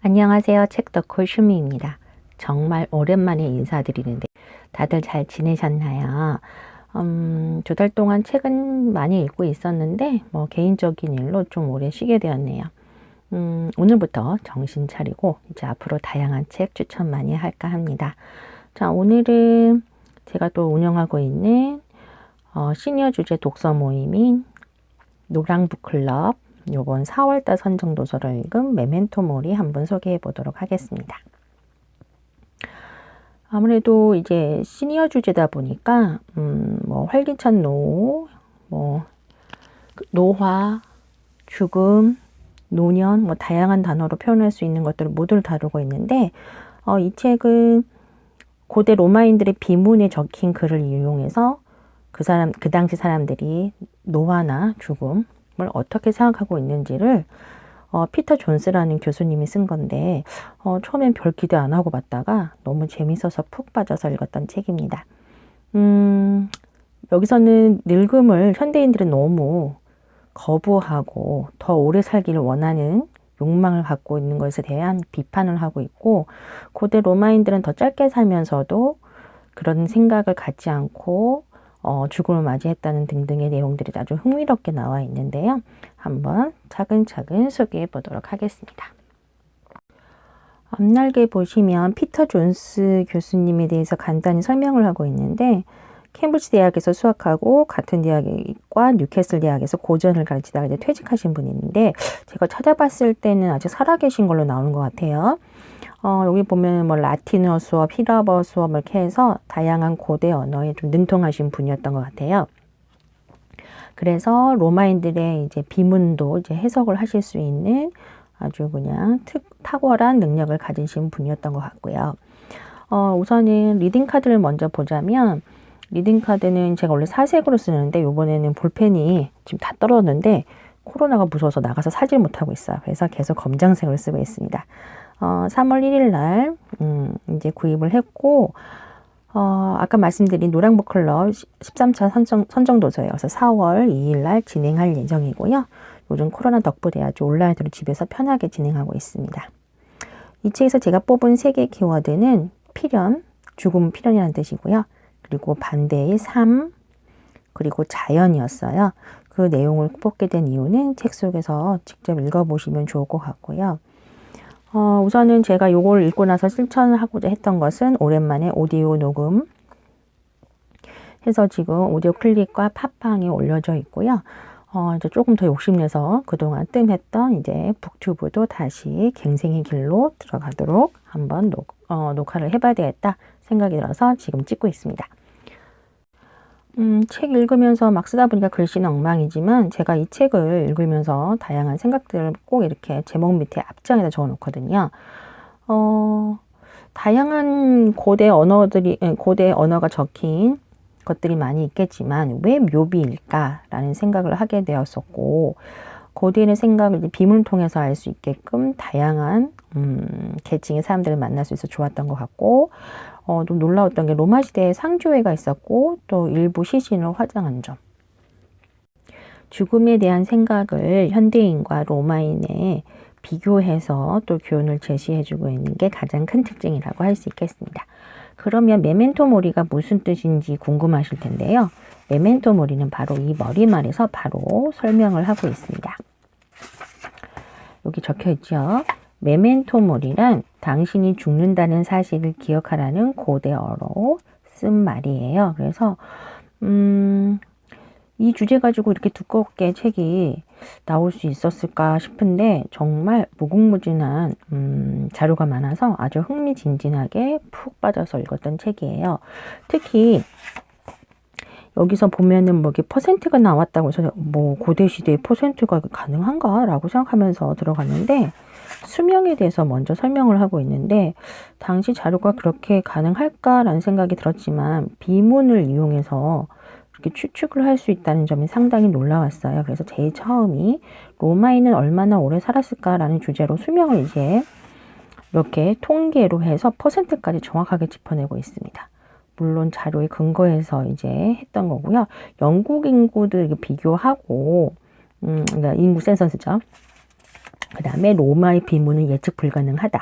안녕하세요. 책덕후 슈미입니다. 정말 오랜만에 인사드리는데 다들 잘 지내셨나요? 2달 동안 책은 많이 읽고 있었는데 개인적인 일로 좀 오래 쉬게 되었네요. 오늘부터 정신 차리고 이제 앞으로 다양한 책 추천 많이 할까 합니다. 자, 오늘은 제가 또 운영하고 있는 시니어 주제 독서 모임인 노랑북클럽 요번 4월달 선정 도서를 읽은 메멘토 모리 한번 소개해 보도록 하겠습니다. 아무래도 이제 시니어 주제다 보니까 활기찬 노화, 죽음, 노년 다양한 단어로 표현할 수 있는 것들을 모두 다루고 있는데 이 책은 고대 로마인들의 비문에 적힌 글을 이용해서 그 당시 사람들이 노화나 죽음을 어떻게 생각하고 있는지를 피터 존스라는 교수님이 쓴 건데 처음엔 별 기대 안 하고 봤다가 너무 재밌어서 푹 빠져서 읽었던 책입니다. 여기서는 늙음을 현대인들은 너무 거부하고 더 오래 살기를 원하는 욕망을 갖고 있는 것에 대한 비판을 하고 있고, 고대 로마인들은 더 짧게 살면서도 그런 생각을 갖지 않고 죽음을 맞이했다는 등등의 내용들이 아주 흥미롭게 나와 있는데요. 한번 차근차근 소개해 보도록 하겠습니다. 앞날개 보시면 피터 존스 교수님에 대해서 간단히 설명을 하고 있는데, 캠브리지 대학에서 수학하고 같은 대학과 뉴캐슬 대학에서 고전을 가르치다가 이제 퇴직하신 분인데, 제가 찾아봤을 때는 아직 살아계신 걸로 나오는 것 같아요. 여기 보면 라틴어 수업, 히라버 수업 이렇게 해서 다양한 고대 언어에 좀 능통하신 분이었던 것 같아요. 그래서 로마인들의 이제 비문도 이제 해석을 하실 수 있는 아주 그냥 탁월한 능력을 가지신 분이었던 것 같고요. 우선은 리딩 카드를 먼저 보자면, 리딩 카드는 제가 원래 사색으로 쓰는데 이번에는 볼펜이 지금 다 떨어졌는데 코로나가 무서워서 나가서 사질 못하고 있어요. 그래서 계속 검정색을 쓰고 있습니다. 3월 1일 날 이제 구입을 했고, 아까 말씀드린 노랑북클럽 13차 선정도서예요. 그래서 4월 2일 날 진행할 예정이고요. 요즘 코로나 덕분에 아주 온라인으로 집에서 편하게 진행하고 있습니다. 이 책에서 제가 뽑은 3개 키워드는 필연, 죽음 필연이라는 뜻이고요. 그리고 반대의 삶, 그리고 자연이었어요. 그 내용을 뽑게 된 이유는 책 속에서 직접 읽어보시면 좋을 것 같고요. 우선은 제가 요걸 읽고 나서 실천하고자 했던 것은 오랜만에 오디오 녹음 해서 지금 오디오 클립과 팟빵에 올려져 있고요. 이제 조금 더 욕심내서 그동안 뜸했던 이제 북튜브도 다시 갱생의 길로 들어가도록 한번 녹화를 해봐야 되겠다 생각이 들어서 지금 찍고 있습니다. 책 읽으면서 막 쓰다 보니까 글씨는 엉망이지만 제가 이 책을 읽으면서 다양한 생각들을 꼭 이렇게 제목 밑에 앞장에다 적어 놓거든요. 다양한 고대 언어가 적힌 것들이 많이 있겠지만 왜 묘비일까라는 생각을 하게 되었었고, 고대인의 생각을 비문을 통해서 알 수 있게끔 다양한 계층의 사람들을 만날 수 있어서 좋았던 것 같고, 좀 놀라웠던 게 로마 시대에 상조회가 있었고 또 일부 시신을 화장한 점, 죽음에 대한 생각을 현대인과 로마인에 비교해서 또 교훈을 제시해주고 있는 게 가장 큰 특징이라고 할 수 있겠습니다. 그러면 메멘토 모리가 무슨 뜻인지 궁금하실 텐데요. 메멘토 모리는 바로 이 머리말에서 바로 설명을 하고 있습니다. 여기 적혀 있죠. 메멘토 모리란 당신이 죽는다는 사실을 기억하라는 고대어로 쓴 말이에요. 그래서 이 주제 가지고 이렇게 두껍게 책이 나올 수 있었을까 싶은데 정말 무궁무진한 자료가 많아서 아주 흥미진진하게 푹 빠져서 읽었던 책이에요. 특히 여기서 보면은 이렇게 퍼센트가 나왔다고 해서 고대 시대에 퍼센트가 가능한가? 라고 생각하면서 들어갔는데, 수명에 대해서 먼저 설명을 하고 있는데, 당시 자료가 그렇게 가능할까라는 생각이 들었지만, 비문을 이용해서 이렇게 추측을 할 수 있다는 점이 상당히 놀라웠어요. 그래서 제일 처음이 로마인은 얼마나 오래 살았을까라는 주제로 수명을 이제 이렇게 통계로 해서 퍼센트까지 정확하게 짚어내고 있습니다. 물론 자료에 근거해서 이제 했던 거고요. 영국 인구들 비교하고, 그러니까 인구 센서스죠. 그 다음에 로마의 비문은 예측 불가능하다.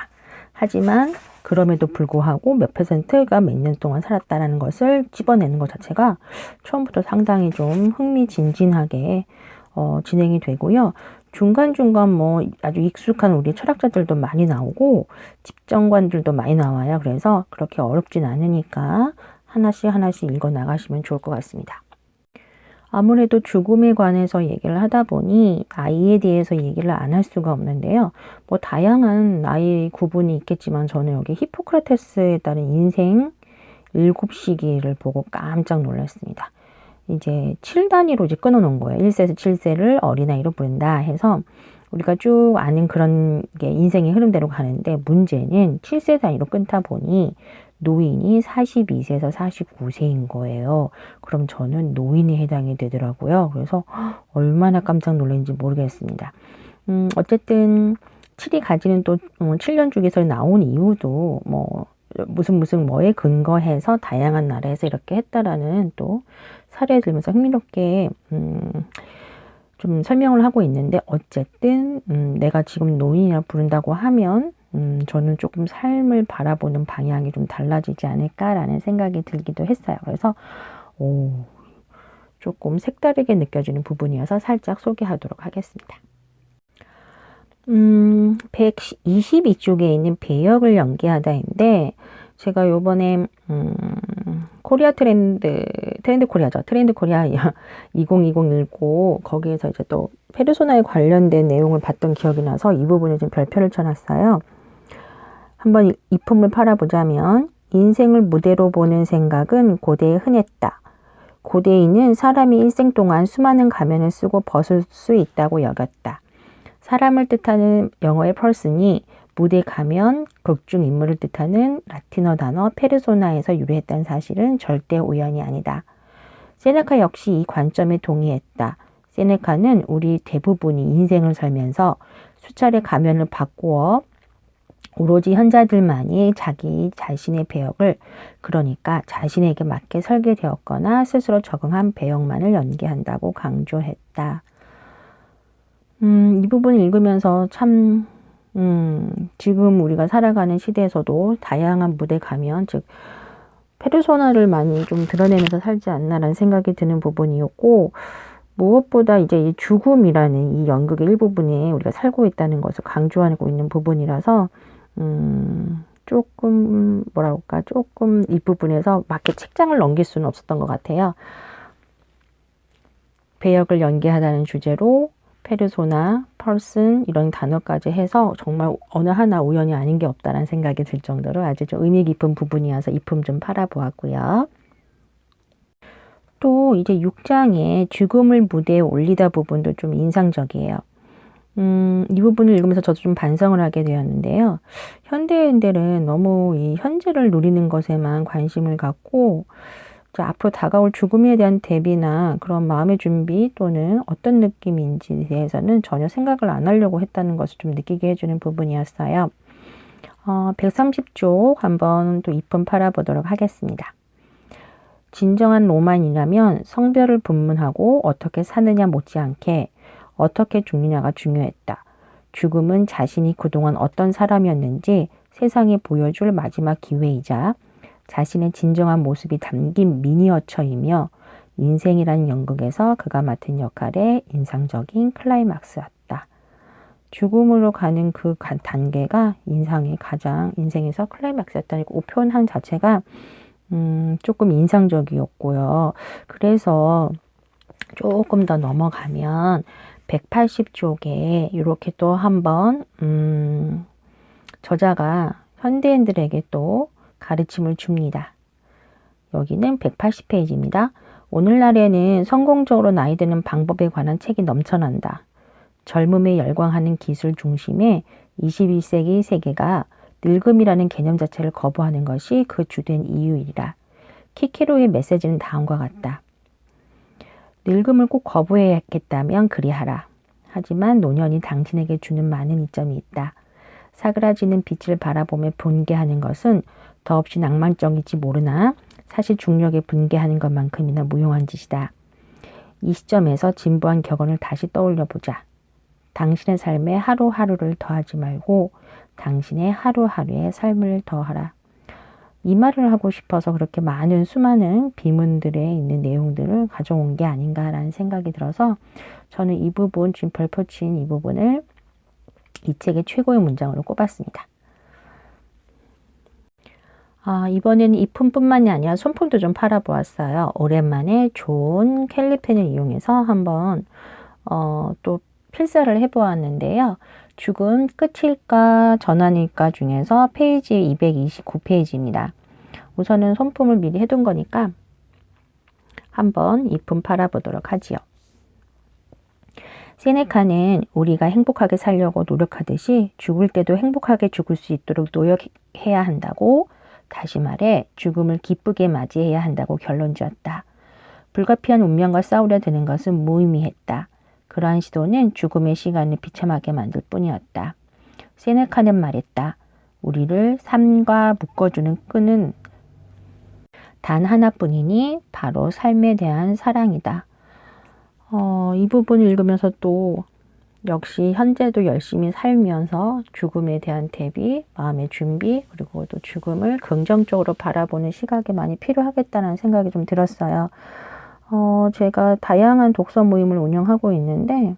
하지만 그럼에도 불구하고 몇 퍼센트가 몇 년 동안 살았다라는 것을 집어내는 것 자체가 처음부터 상당히 좀 흥미진진하게 진행이 되고요. 중간중간 뭐 아주 익숙한 우리 철학자들도 많이 나오고 집정관들도 많이 나와요. 그래서 그렇게 어렵진 않으니까 하나씩 읽어 나가시면 좋을 것 같습니다. 아무래도 죽음에 관해서 얘기를 하다 보니 나이에 대해서 얘기를 안 할 수가 없는데요. 뭐 다양한 나이 구분이 있겠지만 저는 여기 히포크라테스에 따른 인생 7시기를 보고 깜짝 놀랐습니다. 이제 7단위로 이제 끊어놓은 거예요. 1세에서 7세를 어린아이로 부른다 해서 우리가 쭉 아는 그런 게 인생의 흐름대로 가는데 문제는 7세 단위로 끊다 보니 노인이 42세에서 49세인 거예요. 그럼 저는 노인에 해당이 되더라고요. 그래서 얼마나 깜짝 놀랐는지 모르겠습니다. 어쨌든 7이 가지는 또 7년 주기설이 나온 이유도 뭐 무슨 뭐에 근거해서 다양한 나라에서 이렇게 했다라는 또 사례를 들면서 흥미롭게 좀 설명을 하고 있는데 어쨌든 내가 지금 노인이라 부른다고 하면 저는 조금 삶을 바라보는 방향이 좀 달라지지 않을까라는 생각이 들기도 했어요. 그래서 조금 색다르게 느껴지는 부분이어서 살짝 소개하도록 하겠습니다. 122쪽에 있는 배역을 연기하다인데 제가 요번에 코리아 트렌드 코리아죠. 트렌드 코리아 2020 거기에서 이제 또 페르소나에 관련된 내용을 봤던 기억이 나서 이 부분에 좀 별표를 쳐놨어요. 한번 이품을 팔아보자면 인생을 무대로 보는 생각은 고대에 흔했다. 고대인은 사람이 일생 동안 수많은 가면을 쓰고 벗을 수 있다고 여겼다. 사람을 뜻하는 영어의 person이 무대 가면, 극중 인물을 뜻하는 라틴어 단어 페르소나에서 유래했다는 사실은 절대 우연이 아니다. 세네카 역시 이 관점에 동의했다. 세네카는 우리 대부분이 인생을 살면서 수차례 가면을 바꾸어 오로지 현자들만이 자기 자신의 배역을 그러니까 자신에게 맞게 설계되었거나 스스로 적응한 배역만을 연기한다고 강조했다. 이 부분을 읽으면서 참 지금 우리가 살아가는 시대에서도 다양한 무대 가면 즉 페르소나를 많이 좀 드러내면서 살지 않나라는 생각이 드는 부분이었고 무엇보다 이제 이 죽음이라는 이 연극의 일부분에 우리가 살고 있다는 것을 강조하고 있는 부분이라서 조금 뭐랄까 조금 이 부분에서 맞게 책장을 넘길 수는 없었던 것 같아요. 배역을 연기하다는 주제로 페르소나, person 이런 단어까지 해서 정말 어느 하나 우연이 아닌 게 없다라는 생각이 들 정도로 아주 좀 의미 깊은 부분이어서 이품 좀 팔아보았고요. 또 이제 6장에 죽음을 무대에 올리다 부분도 좀 인상적이에요. 이 부분을 읽으면서 저도 좀 반성을 하게 되었는데요. 현대인들은 너무 이 현재를 누리는 것에만 관심을 갖고 앞으로 다가올 죽음에 대한 대비나 그런 마음의 준비 또는 어떤 느낌인지에 대해서는 전혀 생각을 안 하려고 했다는 것을 좀 느끼게 해주는 부분이었어요. 130쪽 한번 또 이품 팔아보도록 하겠습니다. 진정한 로만이라면 성별을 분문하고 어떻게 사느냐 못지않게 어떻게 죽느냐가 중요했다. 죽음은 자신이 그동안 어떤 사람이었는지 세상에 보여줄 마지막 기회이자 자신의 진정한 모습이 담긴 미니어처이며 인생이라는 연극에서 그가 맡은 역할의 인상적인 클라이막스였다. 죽음으로 가는 그 단계가 인생에서 클라이막스였다는 표현 자체가 조금 인상적이었고요. 그래서 조금 더 넘어가면 180쪽에 이렇게 또 한번 저자가 현대인들에게 또 가르침을 줍니다. 여기는 180페이지입니다. 오늘날에는 성공적으로 나이 드는 방법에 관한 책이 넘쳐난다. 젊음에 열광하는 기술 중심의 21세기 세계가 늙음이라는 개념 자체를 거부하는 것이 그 주된 이유이다. 키케로의 메시지는 다음과 같다. 늙음을 꼭 거부해야겠다면 그리하라. 하지만 노년이 당신에게 주는 많은 이점이 있다. 사그라지는 빛을 바라보며 분개하는 것은 더없이 낭만적일지 모르나 사실 중력에 분개하는 것만큼이나 무용한 짓이다. 이 시점에서 진부한 격언을 다시 떠올려 보자. 당신의 삶에 하루하루를 더하지 말고 당신의 하루하루의 삶을 더하라. 이 말을 하고 싶어서 그렇게 많은 수많은 비문들에 있는 내용들을 가져온 게 아닌가라는 생각이 들어서 저는 이 부분, 지금 별표 친 이 부분을 이 책의 최고의 문장으로 꼽았습니다. 이번에는 입품뿐만이 아니라 손품도 좀 팔아보았어요. 오랜만에 좋은 캘리펜을 이용해서 한번 또 필사를 해보았는데요. 죽음 끝일까 전환일까 중에서 페이지 229페이지입니다. 우선은 손품을 미리 해둔 거니까 한번 입품 팔아보도록 하지요. 세네카는 우리가 행복하게 살려고 노력하듯이 죽을 때도 행복하게 죽을 수 있도록 노력해야 한다고, 다시 말해 죽음을 기쁘게 맞이해야 한다고 결론 지었다. 불가피한 운명과 싸우려 드는 것은 무의미했다. 그러한 시도는 죽음의 시간을 비참하게 만들 뿐이었다. 세네카는 말했다. 우리를 삶과 묶어주는 끈은 단 하나뿐이니 바로 삶에 대한 사랑이다. 이 부분을 읽으면서 또 역시 현재도 열심히 살면서 죽음에 대한 대비, 마음의 준비, 그리고 또 죽음을 긍정적으로 바라보는 시각이 많이 필요하겠다는 생각이 좀 들었어요. 제가 다양한 독서 모임을 운영하고 있는데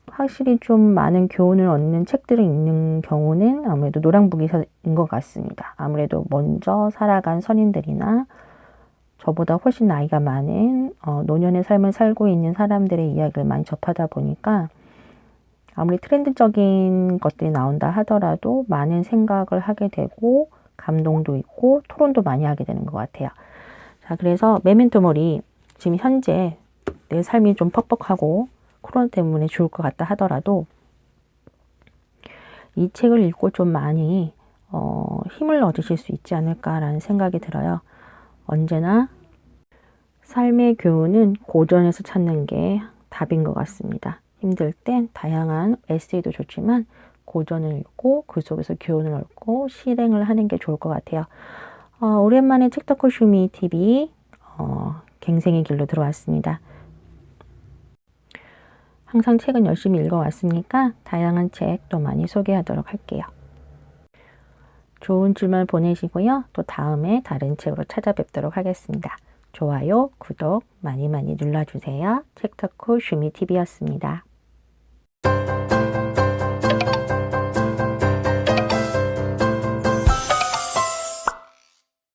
확실히 좀 많은 교훈을 얻는 책들을 읽는 경우는 아무래도 노랑북이인 것 같습니다. 아무래도 먼저 살아간 선인들이나 저보다 훨씬 나이가 많은 노년의 삶을 살고 있는 사람들의 이야기를 많이 접하다 보니까 아무리 트렌드적인 것들이 나온다 하더라도 많은 생각을 하게 되고 감동도 있고 토론도 많이 하게 되는 것 같아요. 자, 그래서 메멘토 모리, 지금 현재 내 삶이 좀 퍽퍽하고 코로나 때문에 죽을 것 같다 하더라도 이 책을 읽고 좀 많이 힘을 얻으실 수 있지 않을까라는 생각이 들어요. 언제나 삶의 교훈은 고전에서 찾는 게 답인 것 같습니다. 힘들 땐 다양한 에세이도 좋지만 고전을 읽고 그 속에서 교훈을 얻고 실행을 하는 게 좋을 것 같아요. 오랜만에 책덕후 슈미 TV 갱생의 길로 들어왔습니다. 항상 책은 열심히 읽어왔으니까 다양한 책도 많이 소개하도록 할게요. 좋은 주말 보내시고요. 또 다음에 다른 책으로 찾아뵙도록 하겠습니다. 좋아요, 구독 많이 눌러주세요. 책덕후 슈미 TV였습니다.